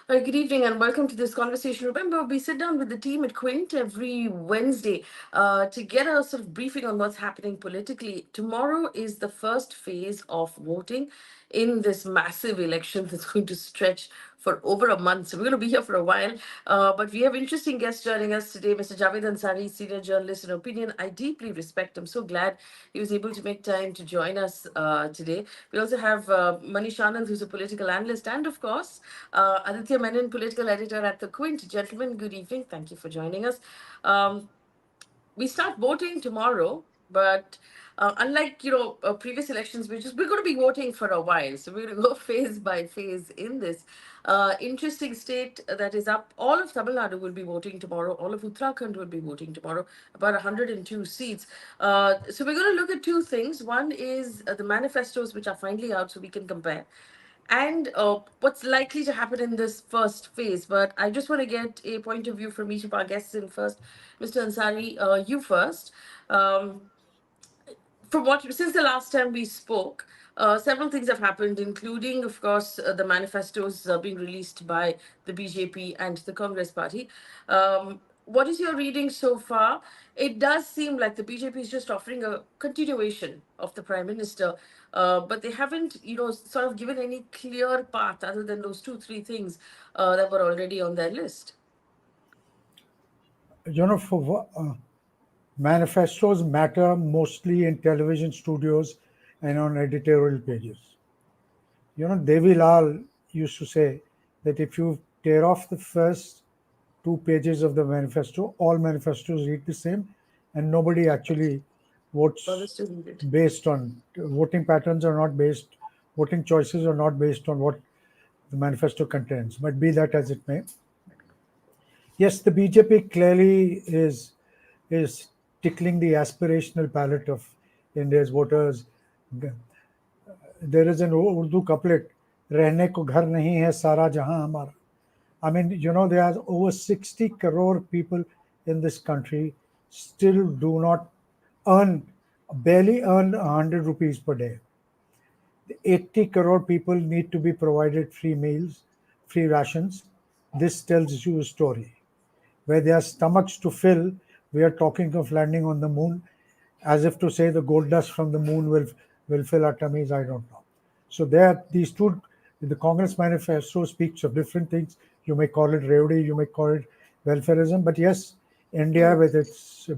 Good evening and welcome to this conversation. Remember, we sit down with the team at Quint every Wednesday to get a sort of briefing on what's happening politically. Tomorrow is the first phase of voting in this massive election that's going to stretch for over a month. So we're going to be here for a while. But we have interesting guests joining us today. Mr. Javed Ansari, senior journalist and opinion. I deeply respect him. So glad he was able to make time to join us today. We also have Manish Anand, who's a political analyst, and of course, Aditya Menon, political editor at the Quint. Gentlemen, good evening. Thank you for joining us. Um, we start voting tomorrow, but unlike previous elections, we're going to be voting for a while, so we're going to go phase by phase in this interesting state that is up. All of Tamil Nadu will be voting tomorrow. All of Uttarakhand will be voting tomorrow. About 102 seats. So we're going to look at two things. One is the manifestos, which are finally out, so we can compare and what's likely to happen in this first phase. But I just want to get a point of view from each of our guests in first. Mr. Ansari, you first. Um, from what since the last time we spoke, several things have happened, including, of course, the manifestos being released by the BJP and the Congress Party. What is your reading so far? It does seem like the BJP is just offering a continuation of the Prime Minister, but they haven't, sort of given any clear path other than those two, three things that were already on their list. Manifestos matter mostly in television studios and on editorial pages. Devi Lal used to say that if you tear off the first 2 pages of the manifesto, all manifestos read the same, and nobody actually votes Bothers to read it. based on voting patterns are not based, voting choices are not based on what the manifesto contains. But be that as it may, yes, the BJP clearly is tickling the aspirational palate of India's voters. There is an Urdu couplet, "रहने को घर नहीं है सारा जहां हमारा." I mean, there are over 60 crore people in this country still do not earn, barely earn 100 rupees per day. 80 crore people need to be provided free meals, free rations. This tells you a story. Where there are stomachs to fill, we are talking of landing on the moon, as if to say the gold dust from the moon will fill our tummies. I don't know. So there, these two, the Congress manifesto speaks of different things. You may call it rowdy, you may call it welfareism, but yes, India with its,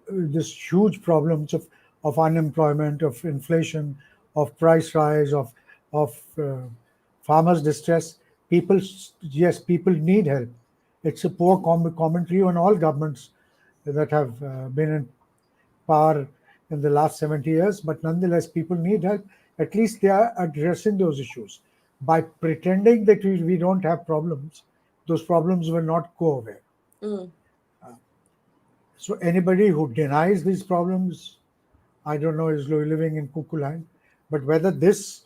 this huge problems of unemployment, of inflation, of price rise, of farmers' distress. People, yes, people need help. It's a poor commentary on all governments that have been in power in the last 70 years, but nonetheless, people need help. At least they are addressing those issues. By pretending that we don't have problems, those problems will not go away. Mm. So anybody who denies these problems, I don't know, is living in cuckoo land. But whether this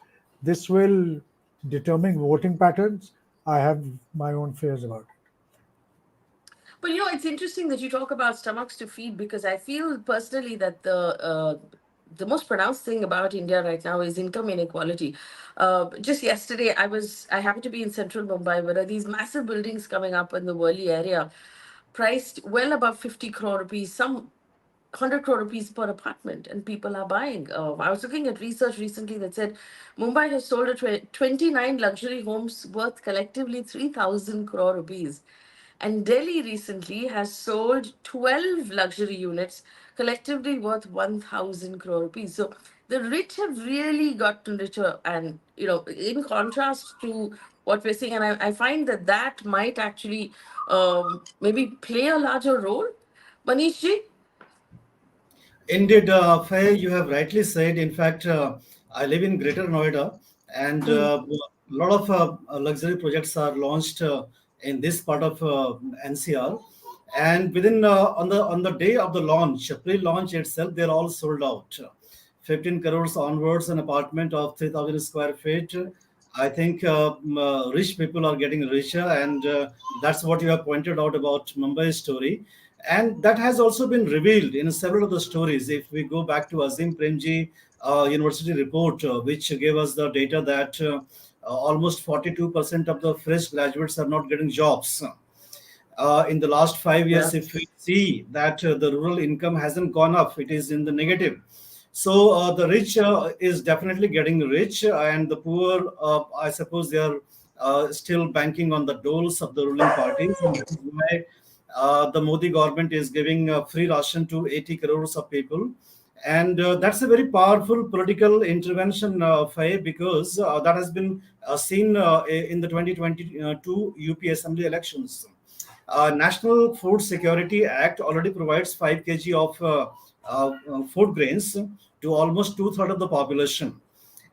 will determine voting patterns, I have my own fears about it. But it's interesting that you talk about stomachs to feed, because I feel personally that the most pronounced thing about India right now is income inequality. Just yesterday, I happened to be in central Mumbai, where there are these massive buildings coming up in the Worli area, priced well above 50 crore rupees, some 100 crore rupees per apartment, and people are buying. I was looking at research recently that said Mumbai has sold 29 luxury homes worth collectively 3,000 crore rupees. And Delhi recently has sold 12 luxury units, collectively worth 1,000 crore rupees. So the rich have really gotten richer. And, in contrast to what we're seeing, and I find that might actually maybe play a larger role. Manish ji? Indeed, Faye, you have rightly said. In fact, I live in Greater Noida, and a lot of luxury projects are launched in this part of NCR. And within on the day of the launch, pre-launch itself, they're all sold out. 15 crores onwards, an apartment of 3,000 square feet. I think rich people are getting richer, and that's what you have pointed out about Mumbai's story. And that has also been revealed in several of the stories. If we go back to Azim Premji University report, which gave us the data that almost 42% of the fresh graduates are not getting jobs. In the last 5 years, Yeah. if we see that the rural income hasn't gone up, it is in the negative. So the rich is definitely getting rich, and the poor, I suppose, they are still banking on the doles of the ruling parties, and that is why the Modi government is giving free ration to 80 crores of people. And that's a very powerful political intervention, Faye, because that has been seen in the 2022 UP Assembly elections. National Food Security Act already provides 5 kg of food grains to almost two-thirds of the population.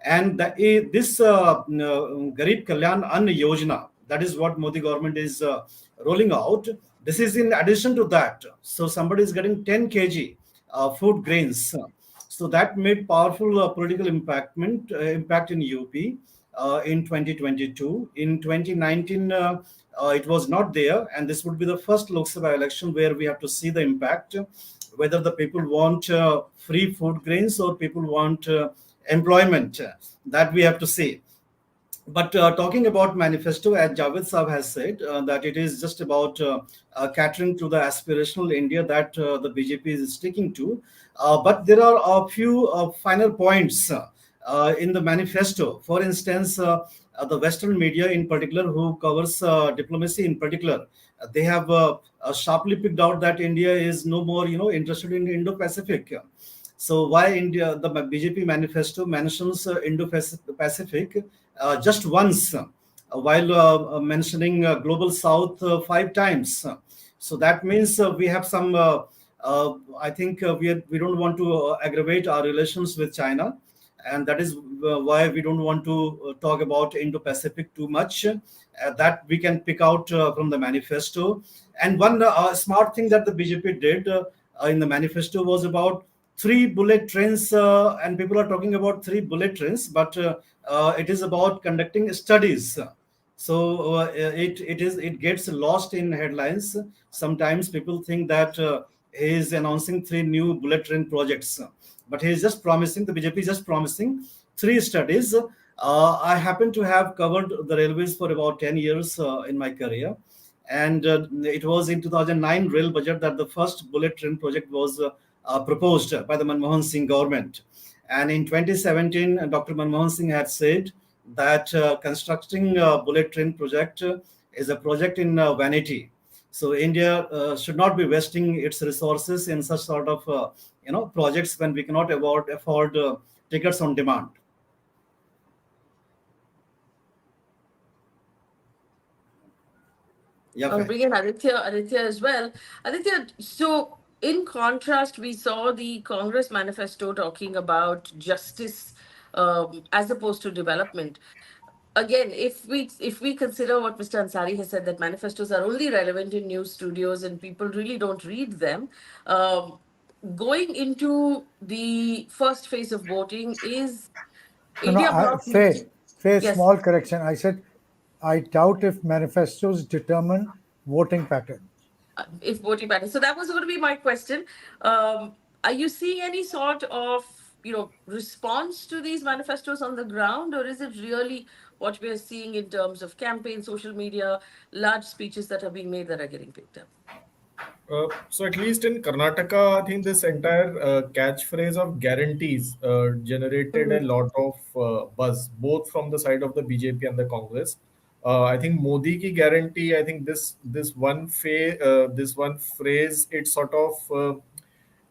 And this Garib Kalyan Ann Yojana, that is what Modi government is rolling out. This is in addition to that. So somebody is getting 10 kg food grains. So that made powerful political impact in UP in 2022. In 2019, it was not there, and this would be the first Lok Sabha election where we have to see the impact, whether the people want free food grains or people want employment. That we have to see. But talking about manifesto, as Javed Saab has said, that it is just about catering to the aspirational India that the BJP is sticking to. But there are a few finer points in the manifesto. For instance, the Western media, in particular, who covers diplomacy in particular, they have sharply picked out that India is no more, interested in Indo-Pacific. So why India? The BJP manifesto mentions Indo-Pacific just once, while mentioning Global South 5 times. So that means we have some. I think we don't want to aggravate our relations with China, and that is why we don't want to talk about Indo-Pacific too much. That we can pick out from the manifesto. And one smart thing that the BJP did in the manifesto was about three bullet trains, and people are talking about three bullet trains, but it is about conducting studies. So it gets lost in headlines. Sometimes people think that he is announcing three new bullet train projects, but he is just promising. The BJP is just promising three studies. I happen to have covered the railways for about 10 years in my career, and it was in 2009 rail budget that the first bullet train project was proposed by the Manmohan Singh government. And in 2017, Dr. Manmohan Singh had said that constructing a bullet train project is a project in vanity. So India should not be wasting its resources in such sort of projects when we cannot afford tickets on demand. Yeah, I'll Fahim. bring in Aditya as well. Aditya, so in contrast, we saw the Congress manifesto talking about justice as opposed to development. Again, if we consider what Mr. Ansari has said, that manifestos are only relevant in news studios and people really don't read them. Um, Going into the first phase of voting, is No, no, India Bloc Faye, looking? Faye, Yes. small correction. I said, I doubt if manifestos determine voting patterns. If voting patterns. So that was going to be my question. Are you seeing any sort of response to these manifestos on the ground, or is it really what we are seeing in terms of campaign, social media, large speeches that are being made that are getting picked up? So at least in Karnataka, I think this entire catchphrase of guarantees generated a Mhm. lot of buzz, both from the side of the BJP and the Congress. I think Modi ki guarantee. I think this one phrase, it sort of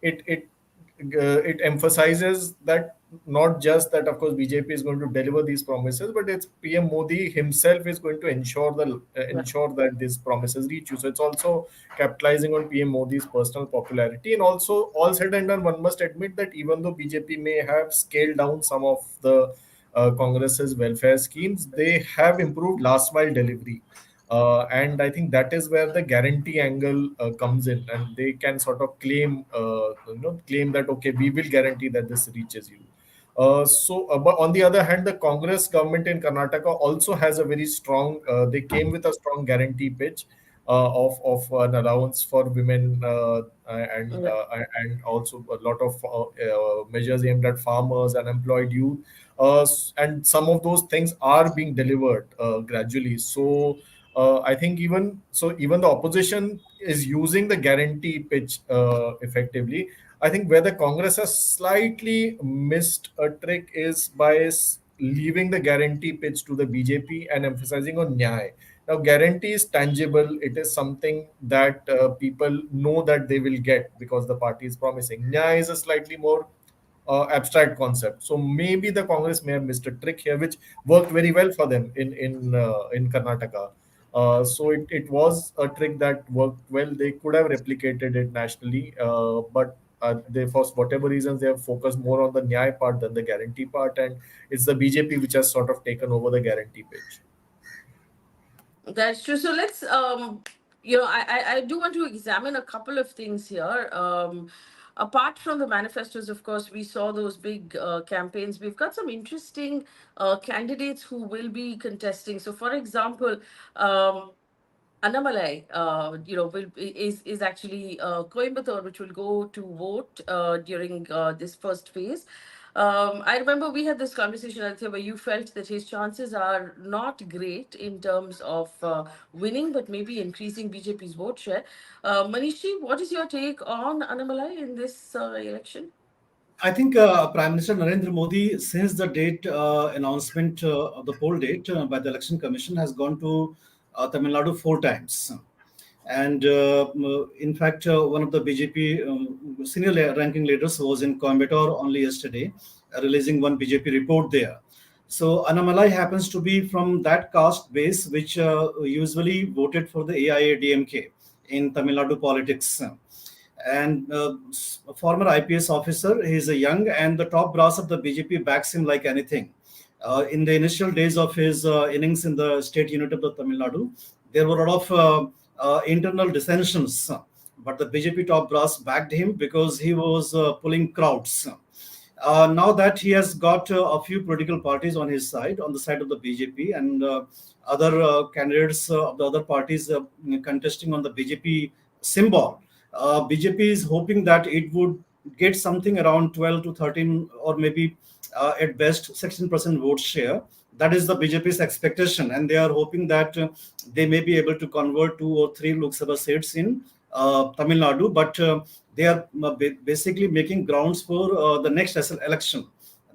it emphasizes that not just that of course BJP is going to deliver these promises, but it's PM Modi himself is going to Yeah. ensure that these promises reach you. So it's also capitalizing on PM Modi's personal popularity, and also all said and done, one must admit that even though BJP may have scaled down some of the Congress's welfare schemes, they have improved last mile delivery. And I think that is where the guarantee angle comes in, and they can sort of claim that okay, we will guarantee that this reaches you. But on the other hand, the Congress government in Karnataka also has a very strong. They came with a strong guarantee pitch of an allowance for women Yeah. and also a lot of measures aimed at farmers, unemployed youth. and some of those things are being delivered gradually. So I think even the opposition is using the guarantee pitch effectively. I think where the Congress has slightly missed a trick is by leaving the guarantee pitch to the BJP and emphasizing on Nyay. Now, guarantee is tangible. It is something that people know that they will get because the party is promising. Nyay is a slightly more abstract concept. So maybe the Congress may have missed a trick here, which worked very well for them in Karnataka. So it was a trick that worked well. They could have replicated it nationally, but they, for whatever reasons, they have focused more on the Nyay part than the guarantee part, and it's the BJP which has sort of taken over the guarantee pitch. That's true. So let's, I do want to examine a couple of things here. Apart from the manifestos, of course, we saw those big campaigns. We've got some interesting candidates who will be contesting. So, for example, Annamalai, is actually Coimbatore, which will go to vote during this first phase. I remember we had this conversation, Aditya, where you felt that his chances are not great in terms of winning, but maybe increasing BJP's vote share. Manishi, what is your take on Annamalai in this election? I think Prime Minister Narendra Modi, since the date announcement of the poll date by the Election Commission, has gone to Tamil Nadu 4 times. And in fact, one of the BJP senior ranking leaders was in Coimbatore only yesterday, releasing one BJP report there. So Annamalai happens to be from that caste base, which usually voted for the AIA-DMK in Tamil Nadu politics. And former IPS officer, he's a young, and the top brass of the BJP backs him like anything. In the initial days of his innings in the state unit of the Tamil Nadu, there were a lot of internal dissensions, but the BJP top brass backed him because he was pulling crowds. Now that he has got a few political parties on his side, on the side of the BJP, and other candidates of the other parties contesting on the BJP symbol, BJP is hoping that it would get something around 12 to 13, or maybe at best 16% vote share. That is the BJP's expectation, and they are hoping that they may be able to convert 2 or 3 Lok Sabha seats in Tamil Nadu, but they are basically making grounds for the next election.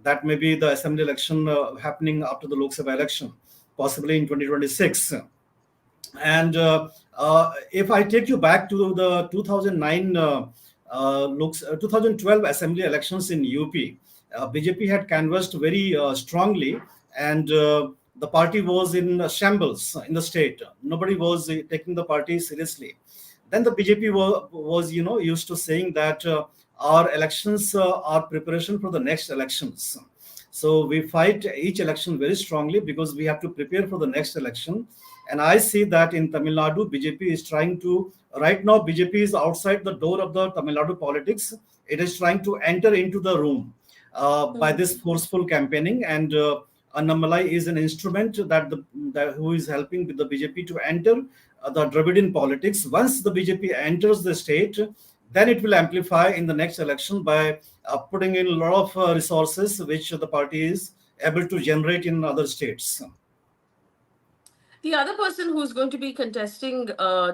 That may be the assembly election happening after the Lok Sabha election, possibly in 2026. And if I take you back to the 2009 2012 assembly elections in UP, BJP had canvassed very strongly, and the party was in shambles in the state. Nobody was taking the party seriously. Then the BJP was used to saying that our elections are preparation for the next elections. So we fight each election very strongly because we have to prepare for the next election. And I see that in Tamil Nadu, BJP is trying to, right now, BJP is outside the door of the Tamil Nadu politics. It is trying to enter into the room by this forceful campaigning. And Annamalai is an instrument that who is helping with the BJP to enter the Dravidian politics. Once the BJP enters the state, then it will amplify in the next election by putting in a lot of resources which the party is able to generate in other states. The other person who's going to be contesting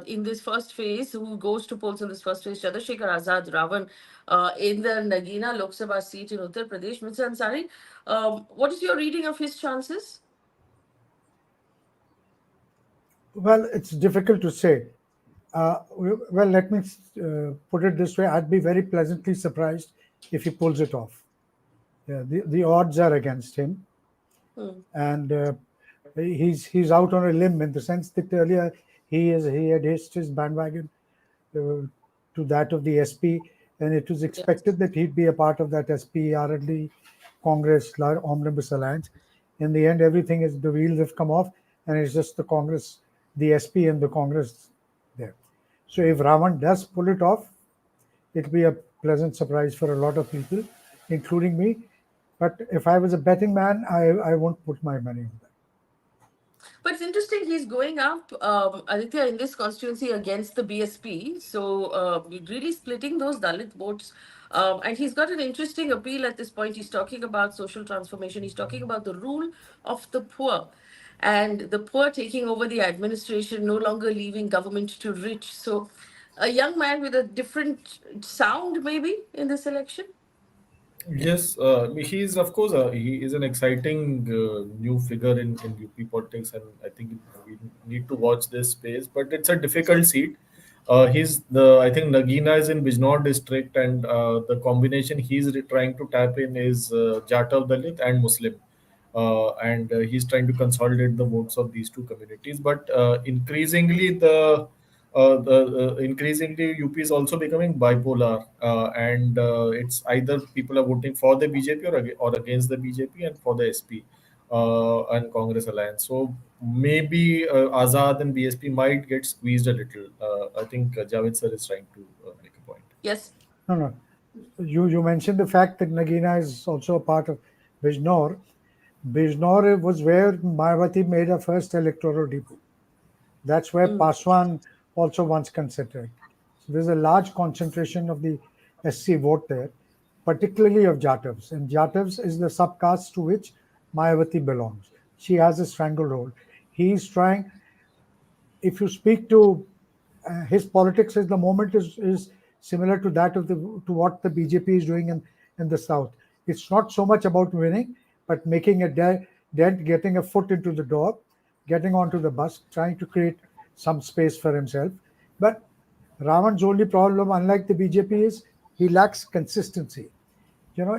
in this first phase, who goes to polls in this first phase, Chandrasekhar Azad Ravan, in the Nagina Lok Sabha seat in Uttar Pradesh. Mr. Ansari, what is your reading of his chances? Well, it's difficult to say. Well, let me put it this way. I'd be very pleasantly surprised if he pulls it off. Yeah, the odds are against him. And he's out on a limb in the sense that earlier he had hitched his bandwagon to that of the SP, and it was expected that he'd be a part of that SP RLD Congress Omnibus Alliance. In the end, the wheels have come off, and it's just the Congress, the SP, and the Congress there. So if Raman does pull it off, it'll be a pleasant surprise for a lot of people, including me. But if I was a betting man, I won't put my money on that. But it's interesting, he's going up, Aditya, in this constituency against the BSP. So really splitting those Dalit votes. And he's got an interesting appeal at this point. He's talking about social transformation. He's talking about the rule of the poor and the poor taking over the administration, no longer leaving government to rich. So a young man with a different sound, maybe, in this election. Yes, he is of course he is an exciting new figure in UP politics, and I think we need to watch this space. But it's a difficult seat. He's the I think Nagina is in Bijnor district, and the combination he's trying to tap in is Jatav Dalit and Muslim, and he's trying to consolidate the votes of these two communities. But increasingly UP is also becoming bipolar, and it's either people are voting for the BJP or against the BJP and for the SP and Congress alliance. So maybe Azad and BSP might get squeezed a little. I think Javed sir is trying to make a point. Yes. No, no. You mentioned the fact that Nagina is also a part of Bijnor. Bijnor was where Mayawati made her first electoral debut. That's where Paswan also once considered. So there's a large concentration of the SC vote there, particularly of Jatavs. And Jatavs is the subcaste to which Mayawati belongs. She has a stranglehold. He's trying, if you speak to his politics at the moment is similar to that of the to what the BJP is doing in the south. It's not so much about winning, but making a dent, getting a foot into the door, getting onto the bus, trying to create some space for himself. But Ravan's only problem, unlike the BJP, is he lacks consistency. You know,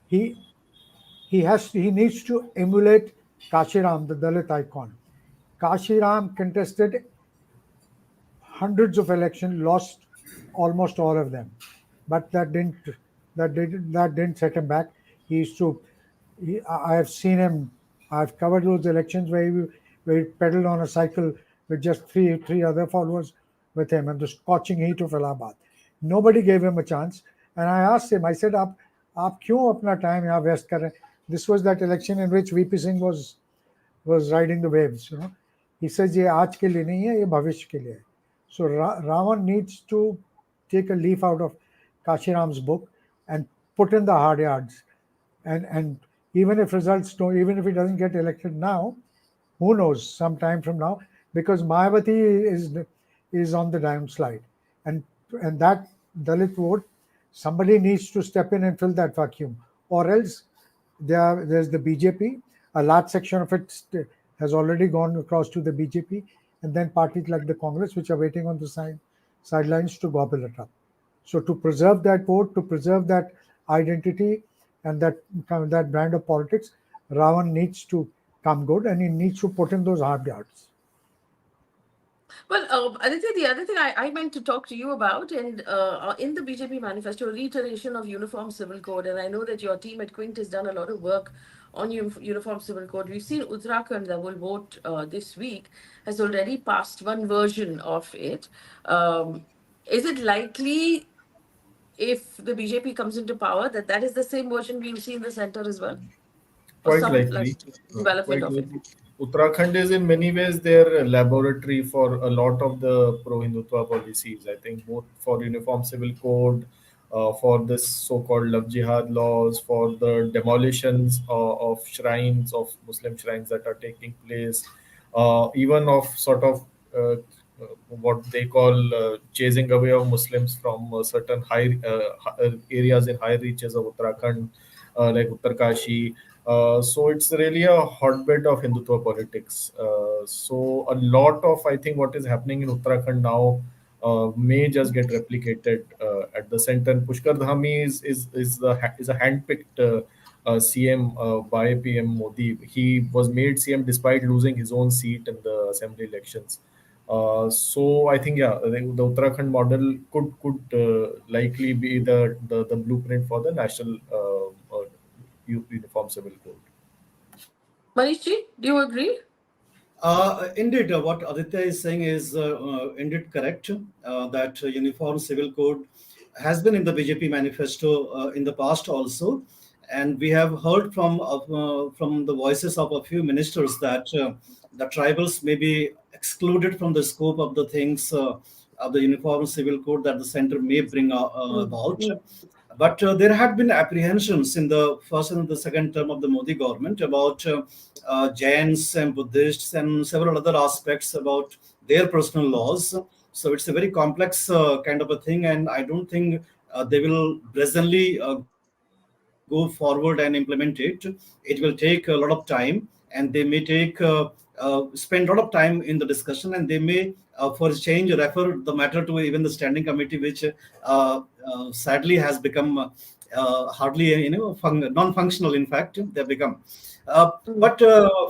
he he needs to emulate Kashiram, the Dalit icon. Kashiram contested hundreds of elections, lost almost all of them, but that didn't set him back. He used to. I have seen him. I've covered those elections where he pedaled on a cycle with just three other followers with him in the scorching heat of Allahabad. Nobody gave him a chance, and I asked him. I said, "आप क्यों अपना time यहाँ waste कर रहे हैं?" This was that election in which VP Singh was riding the waves. He says, "ये आज के लिए नहीं है, ये भविष्य के लिए है." So Ravan needs to take a leaf out of Kashiram's book and put in the hard yards. And even if results don't, even if he doesn't get elected now, who knows, some time from now, because Mayawati is on the downslide. And that Dalit vote, somebody needs to step in and fill that vacuum. Or else there's the BJP, a large section of it has already gone across to the BJP, and then parties like the Congress, which are waiting on the sidelines to gobble it up. So to preserve that vote, to preserve that identity and that brand of politics, Ravan needs to come good, and he needs to put in those hard yards. Well, Aditya, the other thing I meant to talk to you about, and in the BJP manifesto, reiteration of uniform civil code, and I know that your team at Quint has done a lot of work on uniform civil code. We've seen Uttarakhand, that will vote this week, has already passed one version of it. Is it likely, if the BJP comes into power, that is the same version we'll see in the center as well? Or Quite some likely. development Quite of it? likely. Uttarakhand is in many ways their laboratory for a lot of the pro-Hindutva policies. I think both for uniform civil code, for this so-called love jihad laws, for the demolitions of shrines, of Muslim shrines that are taking place, even of sort of what they call chasing away of Muslims from certain areas in high reaches of Uttarakhand, like Uttarkashi. So it's really a hotbed of Hindutva politics. So a lot of, I think, what is happening in Uttarakhand now may just get replicated at the center. And Pushkar Dhami is a handpicked CM by PM Modi. He was made CM despite losing his own seat in the assembly elections. So I think, yeah, the Uttarakhand model could likely be the blueprint for the national uniform civil code. Manishji, do you agree? Indeed, what Aditya is saying is indeed correct. That uniform civil code has been in the BJP manifesto in the past also, And we have heard from the voices of a few ministers that the tribals may be excluded from the scope of the things of the Uniform Civil Code that the center may bring Mm, about. mm, But there had been apprehensions in the first and the second term of the Modi government about Jains and Buddhists and several other aspects about their personal laws. So it's a very complex kind of a thing, and I don't think they will presently go forward and implement it. It will take a lot of time, and they may spend a lot of time in the discussion, and they may, for a change, refer the matter to even the standing committee, which sadly has become hardly non-functional. In fact, they have become. mm. But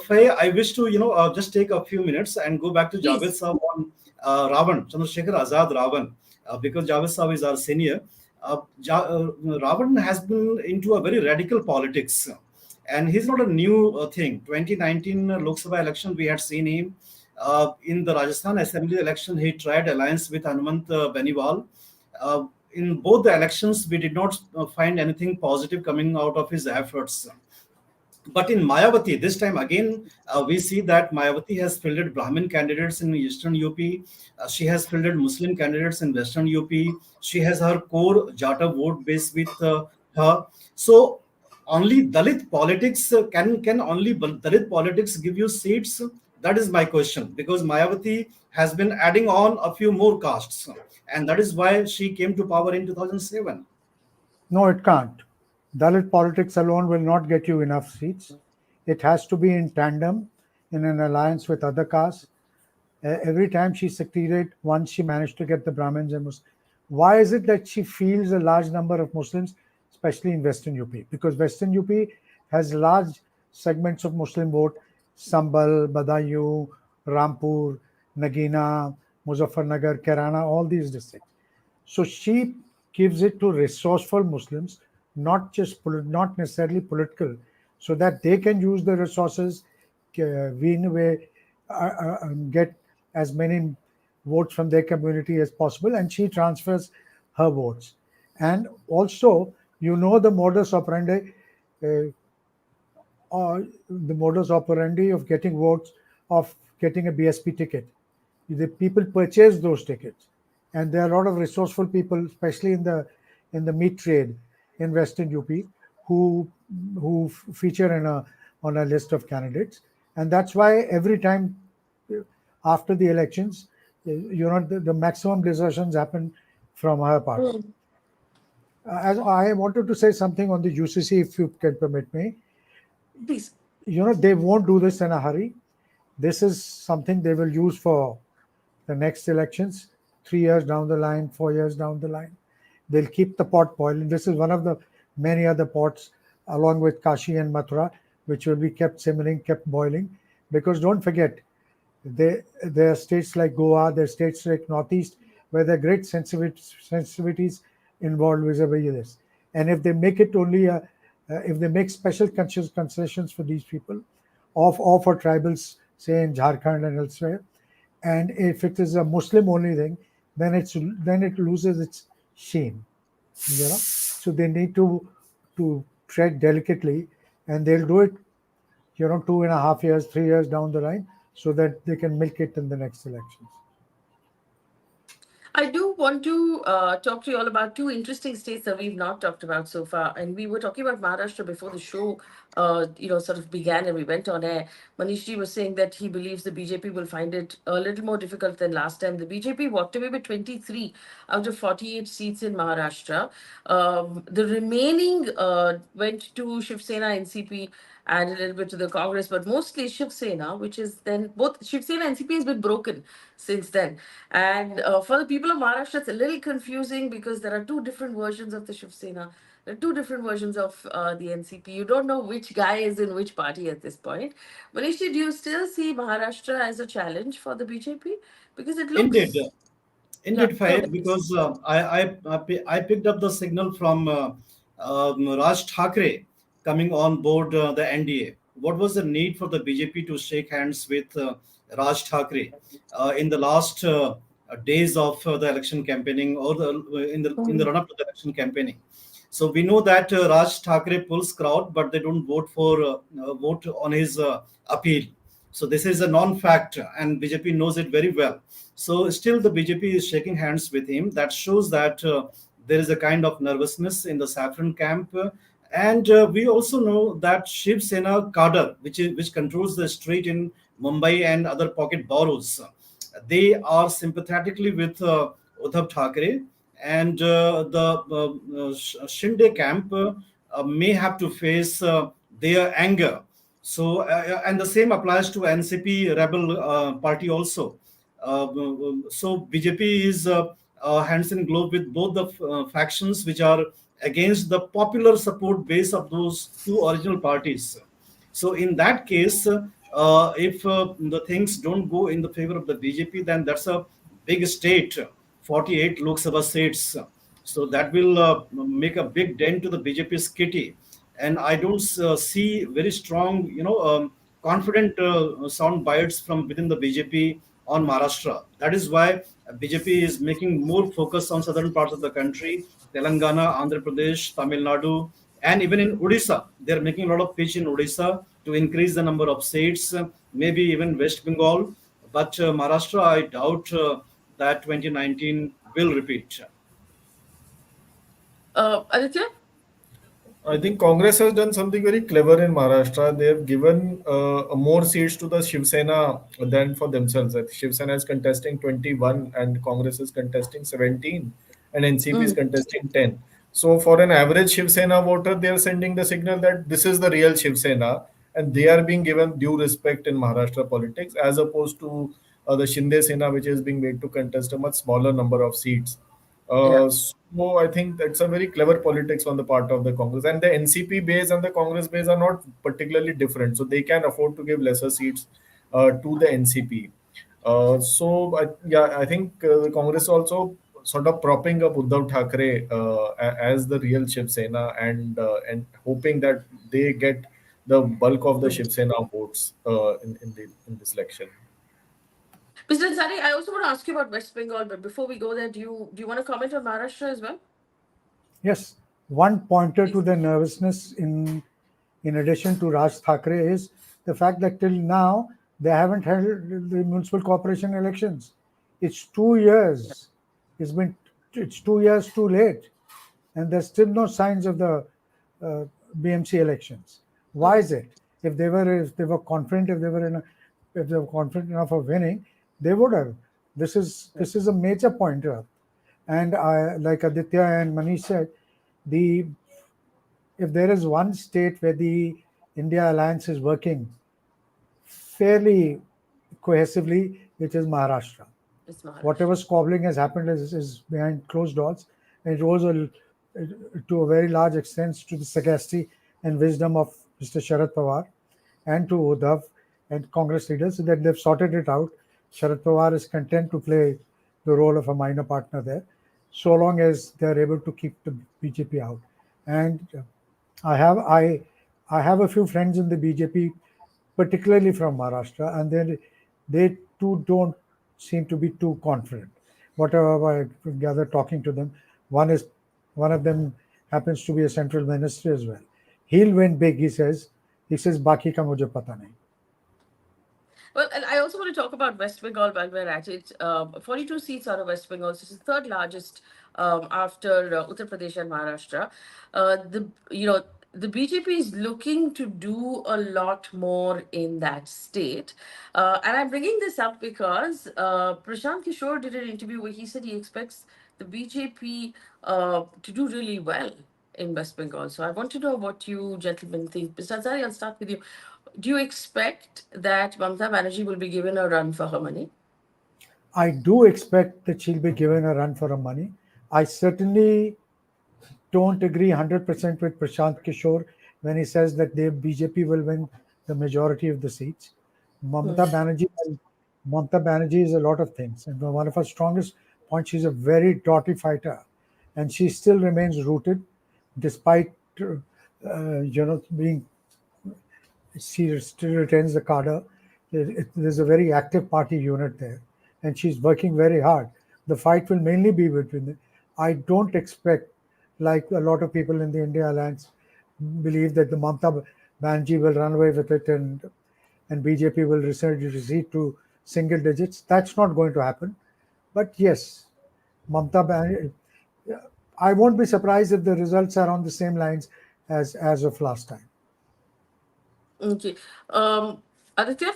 Faye, I wish to just take a few minutes and go back to Javed Please. Saab on Ravan, Chandrasekhar Azad Ravan, because Javed Saab is our senior. Ravan has been into a very radical politics, and he's not a new thing. 2019 Lok Sabha election, we had seen him. In the Rajasthan Assembly election, he tried alliance with Hanumant Beniwal. In both the elections, we did not find anything positive coming out of his efforts. But in Mayawati, this time again, we see that Mayawati has fielded Brahmin candidates in Eastern UP. She has fielded Muslim candidates in Western UP. She has her core Jata vote base with her. So only Dalit politics can only Dalit politics give you seats? That is my question, because Mayawati has been adding on a few more castes, and that is why she came to power in 2007. No, it can't. Dalit politics alone will not get you enough seats. It has to be in tandem, in an alliance with other castes. Every time she succeeded, once she managed to get the Brahmins and Muslims. Why is it that she feels a large number of Muslims, especially in Western UP? Because Western UP has large segments of Muslim vote: Sambal, Badaयूं, Rampur, Nagina, Muzaffarnagar, Kirana, all these districts. So she gives it to resourceful Muslims, not necessarily political, so that they can use the resources, wean away, get as many votes from their community as possible, and she transfers her votes. And also, the modus operandi, uh, or the modus operandi of getting votes, of getting a BSP ticket. The people purchase those tickets, and there are a lot of resourceful people, especially in the meat trade in Western UP, who feature on a list of candidates, and that's why every time after the elections, the maximum desertions happen from her party. Mm. As I wanted to say something on the UCC, if you can permit me, Please. they won't do this in a hurry. This is something they will use for the next elections, 3 years down the line, 4 years down the line. They'll keep the pot boiling. This is one of the many other pots, along with Kashi and Mathura, which will be kept simmering, kept boiling. Because don't forget, there are states like Goa, there are states like Northeast, where there are great sensitivities involved vis-a-vis this. And if they make it only if they make special concessions for these people, or for tribals, say in Jharkhand and elsewhere, and if it is a Muslim only thing, then it loses its sheen. So they need to tread delicately, and they'll do it 2.5 years, 3 years down the line, so that they can milk it in the next elections. I do want to talk to you all about two interesting states that we've not talked about so far. And we were talking about Maharashtra before the show, sort of began and we went on air. Manish was saying that he believes the BJP will find it a little more difficult than last time. The BJP walked away with 23 out of 48 seats in Maharashtra. The remaining went to Shiv Sena, NCP, and a little bit to the Congress, but mostly Shiv Sena, which is then both Shiv Sena and NCP has been broken since then. And for the people of Maharashtra, it's a little confusing because there are two different versions of the Shiv Sena. There are two different versions of the NCP. You don't know which guy is in which party at this point. Manish, do you still see Maharashtra as a challenge for the BJP? Because it Indeed. looks. Yeah, Indeed, go Faye, ahead, please. because I picked up the signal from Raj Thackeray coming on board the NDA. What was the need for the BJP to shake hands with Raj Thackeray in the last days of the election campaigning, or in the run up to the election campaigning? So we know that Raj Thackeray pulls crowd, but they don't vote on his appeal. So this is a non-fact, and BJP knows it very well. So still, the BJP is shaking hands with him. That shows that there is a kind of nervousness in the Saffron camp, and we also know that Shiv Sena cadre, which controls the street in Mumbai and other pocket boroughs, they are sympathetically with Uddhav Thackeray, and the Shinde camp may have to face their anger. So, and the same applies to NCP rebel party also. So BJP is hands in glove with both the factions which are against the popular support base of those two original parties. So in that case, if the things don't go in the favor of the BJP, then that's a big state, 48 Lok Sabha seats. So that will make a big dent to the BJP's kitty. And I don't see very strong, confident sound bites from within the BJP on Maharashtra. That is why BJP is making more focus on southern parts of the country, Telangana, Andhra Pradesh, Tamil Nadu, and even in Odisha. They are making a lot of pitch in Odisha to increase the number of seats, maybe even West Bengal. But Maharashtra, I doubt that 2019 will repeat. Aditya? I think Congress has done something very clever in Maharashtra. They have given more seats to the Shiv Sena than for themselves. I think Shiv Sena is contesting 21 and Congress is contesting 17 and NCP is Mm. contesting 10. So for an average Shiv Sena voter, they are sending the signal that this is the real Shiv Sena and they are being given due respect in Maharashtra politics as opposed to the Shinde Sena, which is being made to contest a much smaller number of seats. Yeah. So I think that's a very clever politics on the part of the Congress, and the NCP base and the Congress base are not particularly different, so they can afford to give lesser seats to the NCP. I think the Congress also sort of propping up Uddhav Thackeray as the real Shiv Sena and hoping that they get the bulk of the Shiv Sena votes in this election. Mr. Ansari, I also want to ask you about West Bengal, but before we go there, do you want to comment on Maharashtra as well? Yes, one pointer to Please. the nervousness in addition to Raj Thackeray is the fact that till now they haven't held the municipal corporation elections. It's 2 years. It's 2 years too late, and there's still no signs of the BMC elections. Why is it? If they were confident, if they were confident enough of winning, they would have. This is a major pointer, and like Aditya and Manish said, the if there is one state where the India alliance is working fairly cohesively, it is Maharashtra. It's Maharashtra. Whatever squabbling has happened is behind closed doors, and it owes to a very large extent to the sagacity and wisdom of Mr. Sharad Pawar and to Uddhav and Congress leaders that they've sorted it out. Sharad Pawar is content to play the role of a minor partner there, so long as they're able to keep the BJP out. And I have a few friends in the BJP, particularly from Maharashtra, and they too don't seem to be too confident. Whatever I gather talking to them, one of them happens to be a central minister as well. He'll win big, he says. He says, "Baki ka mujhe pata nahi." Well, and I also want to talk about West Bengal while we're at it. 42 seats out of West Bengal. So it's the third largest after Uttar Pradesh and Maharashtra. The BJP is looking to do a lot more in that state. And I'm bringing this up because Prashant Kishore did an interview where he said he expects the BJP to do really well in West Bengal. So I want to know what you gentlemen think. Mr. Ansari, I'll start with you. Do you expect that Mamata Banerjee will be given a run for her money? I do expect that she'll be given a run for her money. I certainly don't agree 100% with Prashant Kishore when he says that the BJP will win the majority of the seats. Mamata Banerjee is a lot of things, and one of her strongest points, she's a very doughty fighter, and she still remains rooted, despite being. She still retains the cadre. There's a very active party unit there, and she's working very hard. The fight will mainly be between them. I don't expect like a lot of people in the India Alliance believe that the Mamata Banerjee will run away with it and BJP will recede to single digits. That's not going to happen. But yes, Mamata Banerjee, I won't be surprised if the results are on the same lines as of last time. Okay. Aditya,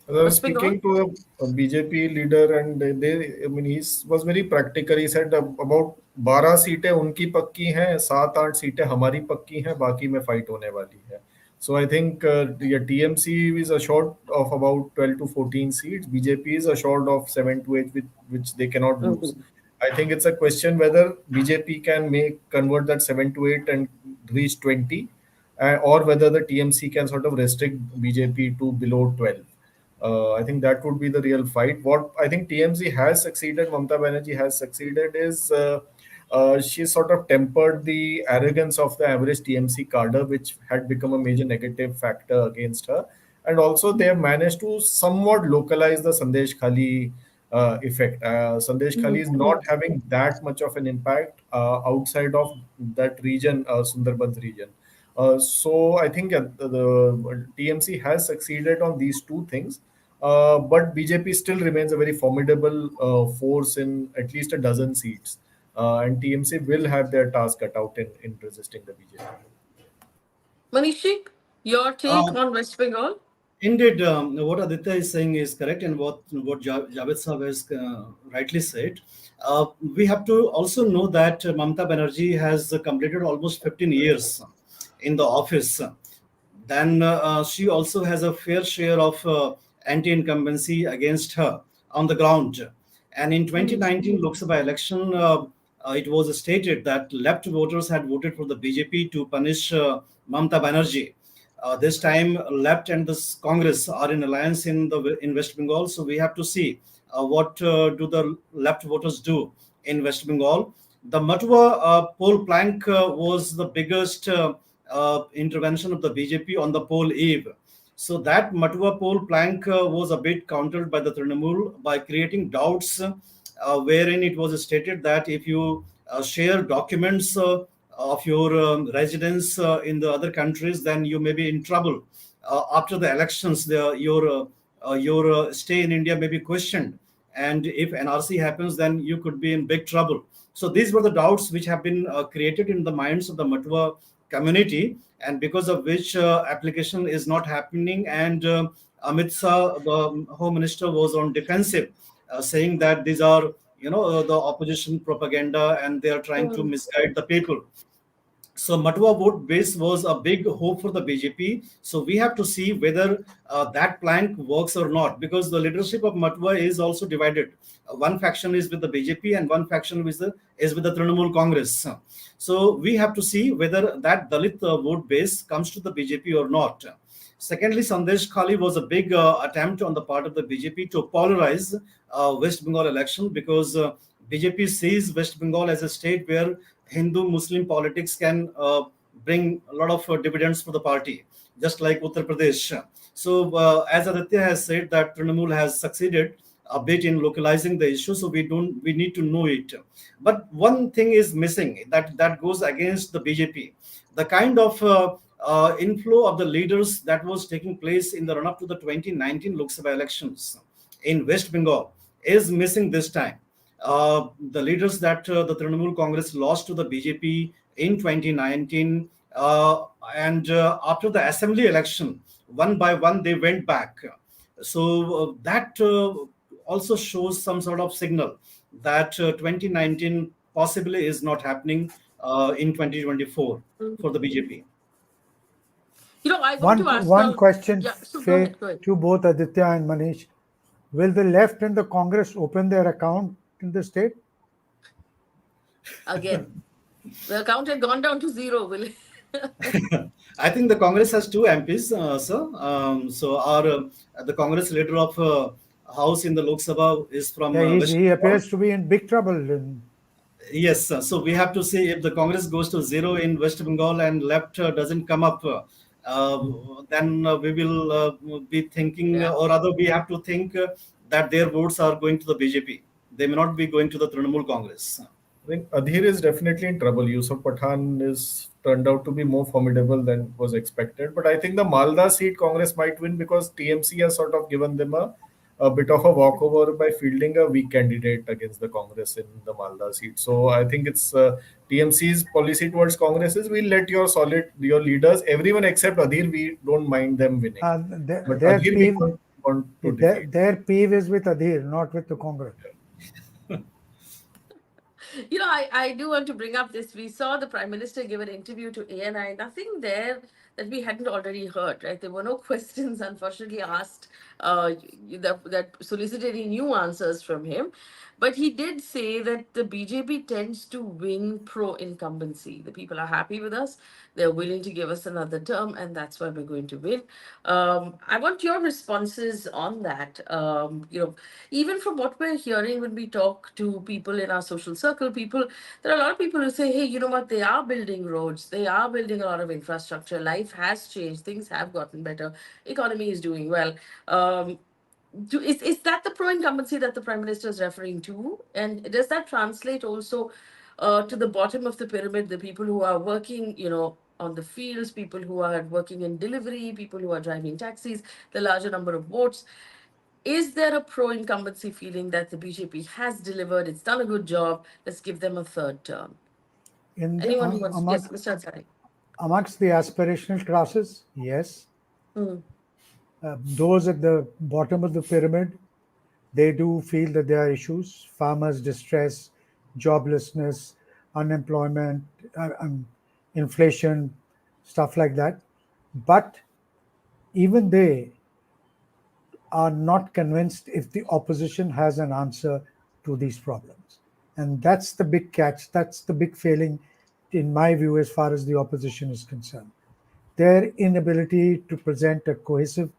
I was West Bengal? speaking to a BJP leader, and I mean, he was very practical. He said about 12 सीटें उनकी पक्की हैं, 7-8 सीटें हमारी पक्की हैं, बाकी में फाइट होने वाली है. So I think yeah, TMC is assured of about 12 to 14 seats. BJP is assured of 7 to 8, which they cannot lose. Mhm. I think it's a question whether BJP can convert that 7 to 8 and reach 20, or whether the TMC can sort of restrict BJP to below 12. I think that would be the real fight. What I think TMC has succeeded, Mamata Banerjee has succeeded, is she sort of tempered the arrogance of the average TMC cadre, which had become a major negative factor against her. And also, they have managed to somewhat localize the Sandesh Khali effect. Sandesh Khali is not having that much of an impact outside of that region, Sundarbans region. So I think the TMC has succeeded on these two things, but BJP still remains a very formidable force in at least a dozen seats, and TMC will have their task cut out in resisting the BJP. Manishi, your take Uh, on West Bengal? Indeed, what Aditya is saying is correct, and what Javed Sahab has rightly said. We have to also know that Mamata Banerjee has completed almost 15 years in the office. Then she also has a fair share of anti-incumbency against her on the ground. And in 2019 Lok Sabha election, it was stated that left voters had voted for the BJP to punish Mamata Banerjee. This time, left and this Congress are in alliance in West Bengal. So we have to see what do the left voters do in West Bengal. The Matua poll plank was the biggest intervention of the BJP on the poll eve. So that Matua poll plank was a bit countered by the Trinamool by creating doubts, wherein it was stated that if you share documents of your residence in the other countries, then you may be in trouble. After the elections, your stay in India may be questioned. And if NRC happens, then you could be in big trouble. So these were the doubts which have been created in the minds of the Matua community, and because of which application is not happening. And Amit Shah, the Home Minister, was on defensive, saying that these are, the opposition propaganda, and they are trying to misguide the people. So Matua vote base was a big hope for the BJP. So we have to see whether that plank works or not, because the leadership of Matua is also divided. One faction is with the BJP and one faction is with the Trinamool Congress. So we have to see whether that Dalit vote base comes to the BJP or not. Secondly, Sandesh Khali was a big attempt on the part of the BJP to polarize West Bengal election, because BJP sees West Bengal as a state where Hindu-Muslim politics can bring a lot of dividends for the party, just like Uttar Pradesh. So, as Aditya has said, that Trinamool has succeeded a bit in localizing the issue, so we need to know it. But one thing is missing that goes against the BJP. The kind of inflow of the leaders that was taking place in the run-up to the 2019 Lok Sabha elections in West Bengal is missing this time. The leaders that the Trinamool Congress lost to the BJP in 2019, and after the assembly election, one by one they went back. So that also shows some sort of signal that 2019 possibly is not happening in 2024 for the BJP. I want One to ask one now. question, Yeah, so go Faye, ahead, go ahead. to both Aditya and Manish: will the left and the Congress open their account in the state? Again, the count had gone down to zero, will it? I think the Congress has two MPs, sir. So the Congress leader of House in the Lok Sabha is from Yeah, West he Bengal. appears to be in big trouble. In, Yes, sir. So we have to see if the Congress goes to zero in West Bengal and left doesn't come up, then we will be thinking, Yeah. or rather, we have to think that their votes are going to the BJP. They may not be going to the Trinamool Congress. I think Adhir is definitely in trouble. Yusuf Pathan is turned out to be more formidable than was expected. But I think the Malda seat Congress might win because TMC has sort of given them a bit of a walkover by fielding a weak candidate against the Congress in the Malda seat. So I think it's TMC's policy towards Congress is we'll let your leaders, everyone except Adhir, we don't mind them winning. But Their Adhir we peeve, don't want to their, defeat. their peeve is with Adhir, not with the Congress. I do want to bring up this. We saw the Prime Minister give an interview to ANI. Nothing there that we hadn't already heard, right? There were no questions, unfortunately, asked that solicited any new answers from him. But he did say that the BJP tends to win pro incumbency. The people are happy with us. They're willing to give us another term, and that's why we're going to win. I want your responses on that. Even from what we're hearing when we talk to people in our social circle, there are a lot of people who say, hey, you know what, they are building roads, they are building a lot of infrastructure, life has changed, things have gotten better, economy is doing well. Is that the pro incumbency that the Prime Minister is referring to? And does that translate also to the bottom of the pyramid, the people who are working, on the fields, people who are working in delivery, people who are driving taxis, the larger number of votes? Is there a pro incumbency feeling that the BJP has delivered? It's done a good job. Let's give them a third term. In the, Anyone who wants? Yes, Mr. Ansari. amongst the aspirational classes, yes. Hmm. Those at the bottom of the pyramid, they do feel that there are issues: farmers' distress, joblessness, unemployment, inflation, stuff like that. But even they are not convinced if the opposition has an answer to these problems. And that's the big catch. That's the big failing, in my view, as far as the opposition is concerned. Their inability to present a cohesive,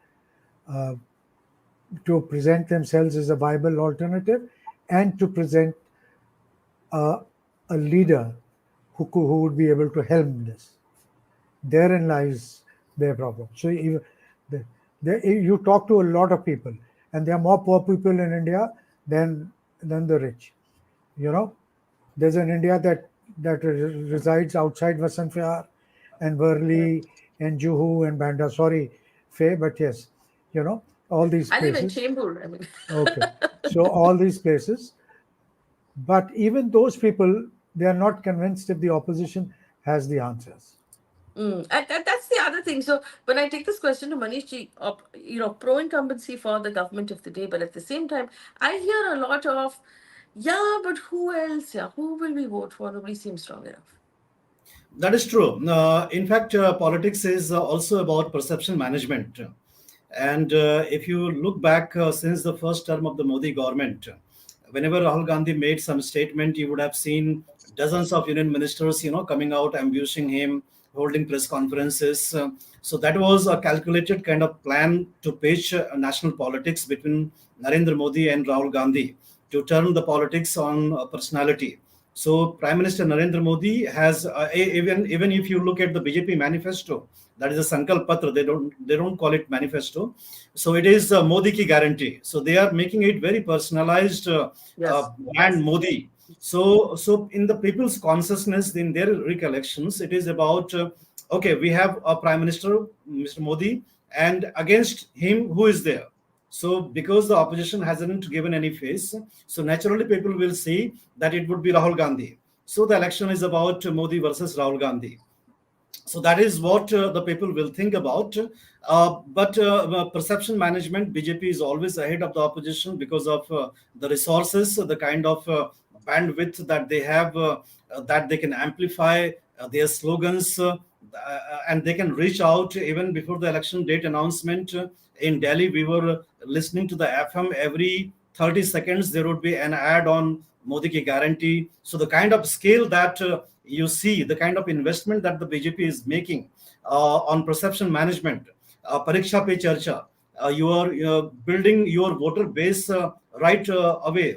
to present themselves as a viable alternative, and to present a, a leader who would be able to helm this. Therein lies their problem. So the, you talk to a lot of people, and there are more poor people in India than the rich. You know, there's an India that resides outside Vasant Vihar and Worli and Juhu and Banda. Sorry, Faye, but yes, all these I live in places. Chembur. I mean, Okay, so all these places, but even those people, they are not convinced if the opposition has the answers. and that's the other thing. So when I take this question to Manish ji, pro incumbency for the government of the day, but at the same time, I hear a lot of, yeah, but who else? Yeah, who will we vote for? Nobody seems strong enough. That is true. In fact, politics is also about perception management. And if you look back since the first term of the Modi government, whenever Rahul Gandhi made some statement, you would have seen dozens of union ministers, coming out, ambushing him, holding press conferences. So that was a calculated kind of plan to pitch national politics between Narendra Modi and Rahul Gandhi to turn the politics on personality. So Prime Minister Narendra Modi has even if you look at the BJP manifesto, that is a Sankalp Patra. They don't call it manifesto. So it is Modi ki guarantee. So they are making it very personalized Yes. brand Modi. So in the people's consciousness, in their recollections, it is about okay, we have a Prime Minister, Mr. Modi, and against him, who is there? So, because the opposition hasn't given any face, so naturally people will see that it would be Rahul Gandhi. So, the election is about Modi versus Rahul Gandhi. So that is what the people will think about. But perception management, BJP is always ahead of the opposition because of the resources, the kind of bandwidth that they have, that they can amplify their slogans, and they can reach out even before the election date announcement. In Delhi, we were listening to the FM every 30 seconds. There would be an ad on Modi ki guarantee. So the kind of scale that you see, the kind of investment that the BJP is making on perception management, pariksha pe charcha, you are building your voter base right away.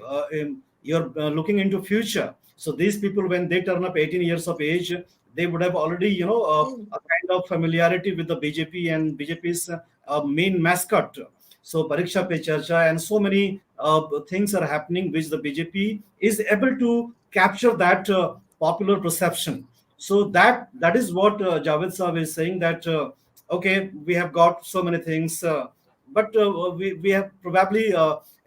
You're looking into future. So these people, when they turn up 18 years of age, they would have already, a kind of familiarity with the BJP and BJP's main mascot. So Pariksha Pe Charcha and so many things are happening which the BJP is able to capture that popular perception. So that is what Javed Saab is saying, that okay, we have got so many things, but we have probably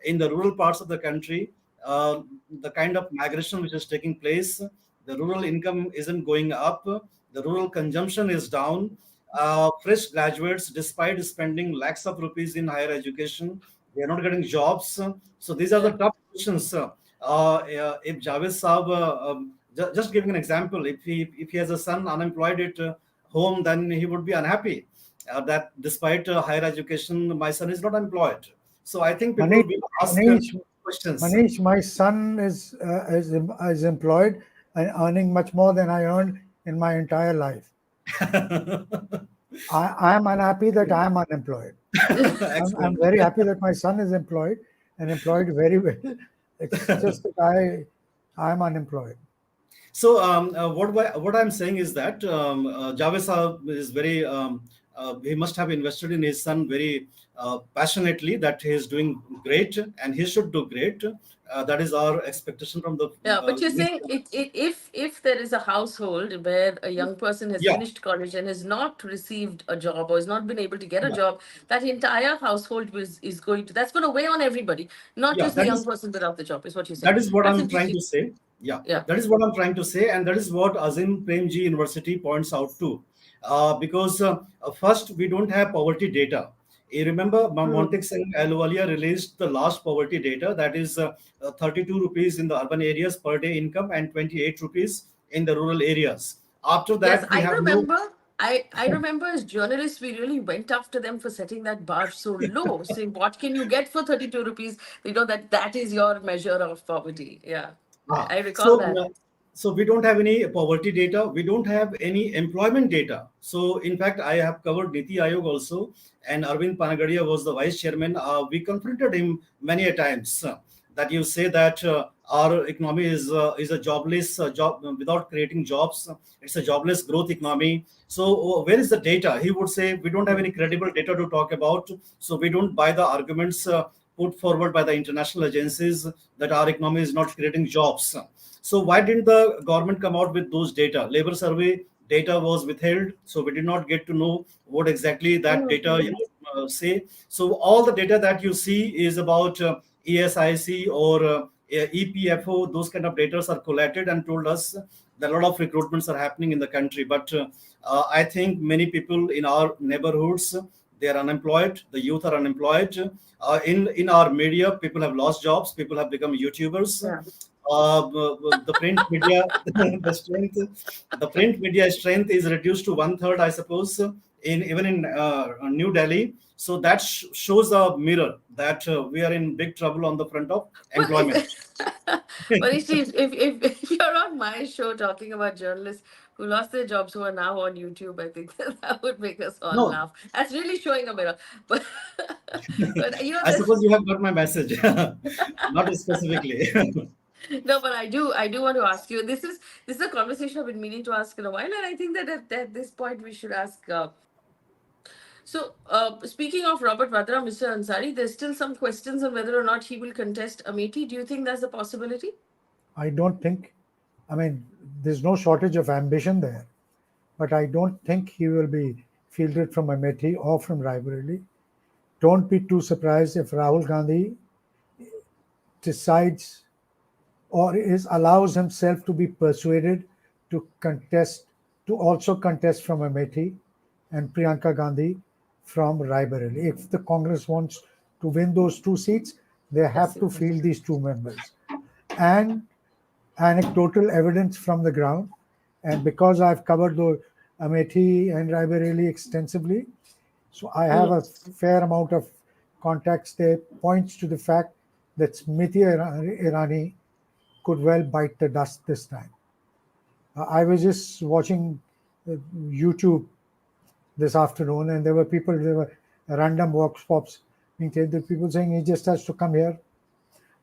in the rural parts of the country, uh, the kind of migration which is taking place, the rural income isn't going up, the rural consumption is down. Fresh graduates, despite spending lakhs of rupees in higher education, they are not getting jobs. So these are the Yeah. tough questions. If Javed Saab, just giving an example, if he has a son unemployed at home, then he would be unhappy. That despite higher education, my son is not employed. So I think people Manish, will ask Manish, questions. Manish, my son is employed and earning much more than I earned in my entire life. I am unhappy that I am unemployed. I'm Excellent. very happy that my son is employed and employed very well. It's just that I am unemployed. So what I'm saying is that Javed Saab is very he must have invested in his son very passionately, that he is doing great and he should do great. That is our expectation from the Yeah, but you're saying nation. if there is a household where a young person has Yeah, finished college and has not received a job or has not been able to get a yeah, job, that entire household is going to, that's going to weigh on everybody, not yeah. just the young person without the job, is what you're saying. That is what That's I'm trying interesting. to say. Yeah, Yeah. that is what I'm trying to say, and that is what Azim Premji University points out too. Because first, we don't have poverty data. You remember, Mm. Montek Singh Ahluwalia released the last poverty data, that is 32 rupees in the urban areas per day income and 28 rupees in the rural areas. After Yes, that, we I have no. remember. I remember as journalists, we really went after them for setting that bar so low, saying, "What can you get for 32 rupees?" You know that is your measure of poverty. Yeah, I recall So, that. so we don't have any poverty data. We don't have any employment data. So, in fact, I have covered Niti Ayog also, and Arvind Panagadia was the vice chairman. We confronted him many a times that you say that our economy is a jobless job without creating jobs. It's a jobless growth economy. So, where is the data? He would say we don't have any credible data to talk about. So, we don't buy the arguments put forward by the international agencies that our economy is not creating jobs. So why didn't the government come out with those data? Labor survey data was withheld, so we did not get to know what exactly that data Mhm. say. So all the data that you see is about ESIC or EPFO. Those kind of data are collated and told us that a lot of recruitments are happening in the country. But I think many people in our neighborhoods, they are unemployed. The youth are unemployed. In our media, people have lost jobs. People have become YouTubers. Yeah. The print media, the print media strength is reduced to one third, I suppose, in even in New Delhi. So that shows a mirror that we are in big trouble on the front of Well, employment. if Manish, if you're on my show talking about journalists who lost their jobs who are now on YouTube, I think that would make us all No, laugh. That's really showing a mirror. But but I suppose you have got my message, not specifically. no, but I do want to ask you. This is a conversation I've been meaning to ask in a while, and I think that at this point we should ask. Speaking of Robert Vadra, Mr. Ansari, there's still some questions on whether or not he will contest Amethi. Do you think there's a possibility? I don't think, I mean, there's no shortage of ambition there, but I don't think he will be fielded from Amethi or from Raebareli. Don't be too surprised if Rahul Gandhi decides or is allows himself to be persuaded to contest, to also contest from Amethi and Priyanka Gandhi from Raebareli. If the Congress wants to win those two seats, they That's have to interesting. field these two members. And anecdotal evidence from the ground, and because I've covered the Amethi and Raebareli extensively, so I have Mm. a fair amount of contacts there, points to the fact that Smriti Irani could well bite the dust this time. I was just watching YouTube this afternoon, and there were random vox pops being taken. There were people saying he just has to come here.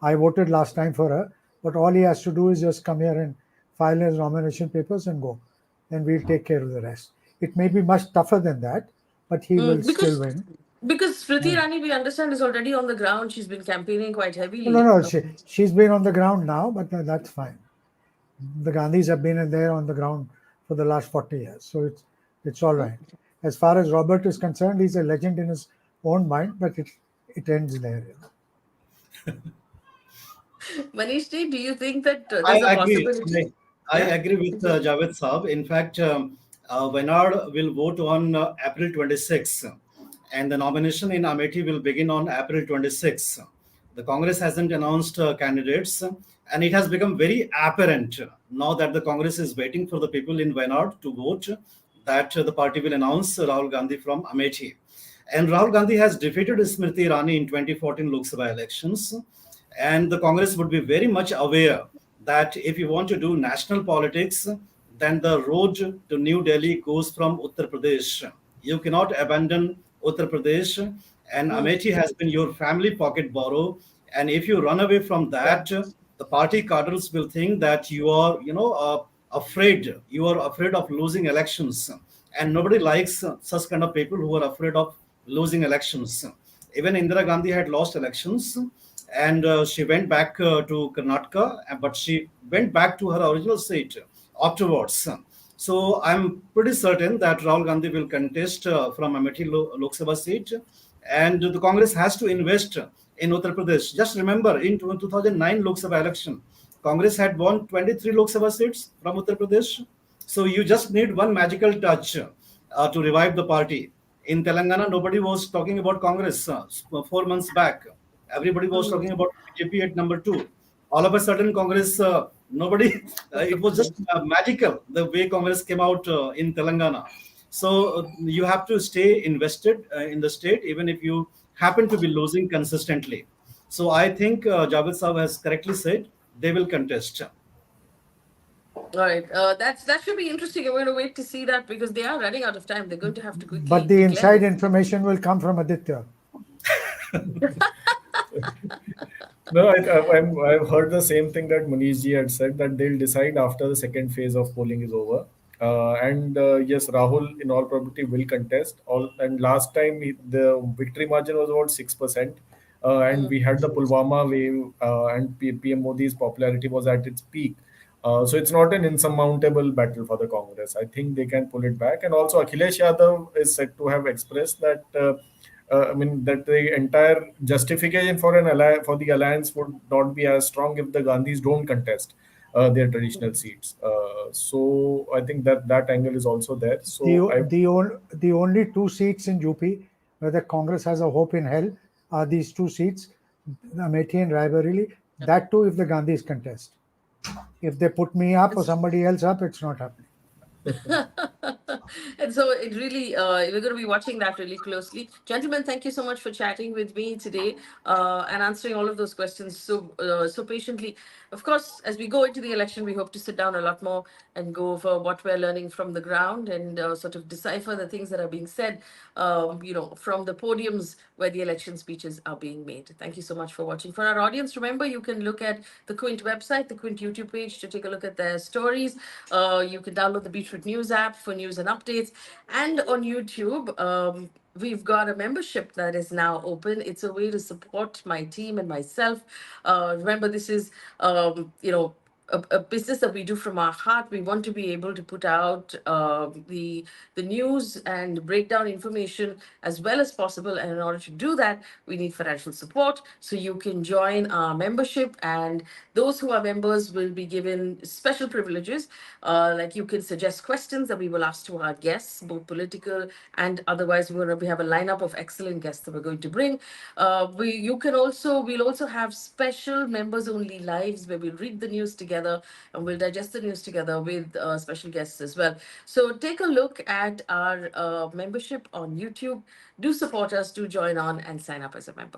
I voted last time for her, but all he has to do is just come here and file his nomination papers and go. And we'll take care of the rest. It may be much tougher than that, but he will Mm, still because win. because Smriti Uh, Irani, we understand, is already on the ground. She's been campaigning quite no, no, heavily. no. She's been on the ground now, but that's fine. The Gandhis have been in there on the ground for the last 40 years, so it's all right. As far as Robert is concerned, he's a legend in his own mind, but it ends there. Manish, do you think that I there's a agree. possibility? I Yeah. agree with Javed Saab. In fact, Wayanad will vote on April 26th, and the nomination in Amethi will begin on April 26th. The Congress hasn't announced candidates, and it has become very apparent now that the Congress is waiting for the people in Wayanad to vote that the party will announce Rahul Gandhi from Amethi. And Rahul Gandhi has defeated Smriti Irani in 2014 Lok Sabha elections. And the Congress would be very much aware that if you want to do national politics, then the road to New Delhi goes from Uttar Pradesh. You cannot abandon Uttar Pradesh, and Hmm. Amethi has been your family pocket borrow. And if you run away from that, the party cadres will think that you are, afraid. You are afraid of losing elections, and nobody likes such kind of people who are afraid of losing elections. Even Indira Gandhi had lost elections, and she went back to Karnataka, but she went back to her original seat afterwards. So I'm pretty certain that Rahul Gandhi will contest from Amethi Lok Sabha seat, and the Congress has to invest in Uttar Pradesh. Just remember, in 2009 Lok Sabha election, Congress had won 23 Lok Sabha seats from Uttar Pradesh. So you just need one magical touch to revive the party. In Telangana, nobody was talking about Congress 4 months back. Everybody was Hmm. talking about BJP at number two. All of a sudden, Congress, nobody, it was just magical the way Congress came out in Telangana. So you have to stay invested in the state, even if you happen to be losing consistently. So I think Javed Saab has correctly said they will contest. All right. That should be interesting. I'm going to wait to see that because they are running out of time. They're going to have to quickly But the declare inside this. information will come from Aditya. No, I've heard the same thing that Manish ji had said, that they'll decide after the second phase of polling is over. And yes, Rahul in all probability will contest. And last time the victory margin was about 6%. And we had the Pulwama wave, and PM Modi's popularity was at its peak. So it's not an insurmountable battle for the Congress. I think they can pull it back. And also Akhilesh Yadav is said to have expressed that I mean that the entire justification for for the alliance would not be as strong if the Gandhis don't contest their traditional seats. So I think that angle is also there. So I The only two seats in UP where the Congress has a hope in hell are these two seats, Amethi and Raebareli. That too, if the Gandhis contest. If they put me up or It's somebody else up, it's not happening. and so it really, we're going to be watching that really closely. Gentlemen, thank you so much for chatting with me today and answering all of those questions so patiently. Of course, as we go into the election, we hope to sit down a lot more and go over what we're learning from the ground and sort of decipher the things that are being said, from the podiums where the election speeches are being made. Thank you so much for watching. For our audience, remember you can look at the Quint website, the Quint YouTube page to take a look at their stories. You can download the Beatroot News app for news and updates. And on YouTube, we've got a membership that is now open. It's a way to support my team and myself. Remember, this is, a business that we do from our heart. We want to be able to put out the news and break down information as well as possible. And in order to do that, we need financial support. So you can join our membership, and those who are members will be given special privileges. Like you can suggest questions that we will ask to our guests, both political and otherwise. We have a lineup of excellent guests that we're going to bring. We'll also have special members only lives where we'll read the news together and we'll digest the news together with special guests as well. So take a look at our membership on YouTube. Do support us, do join on and sign up as a member.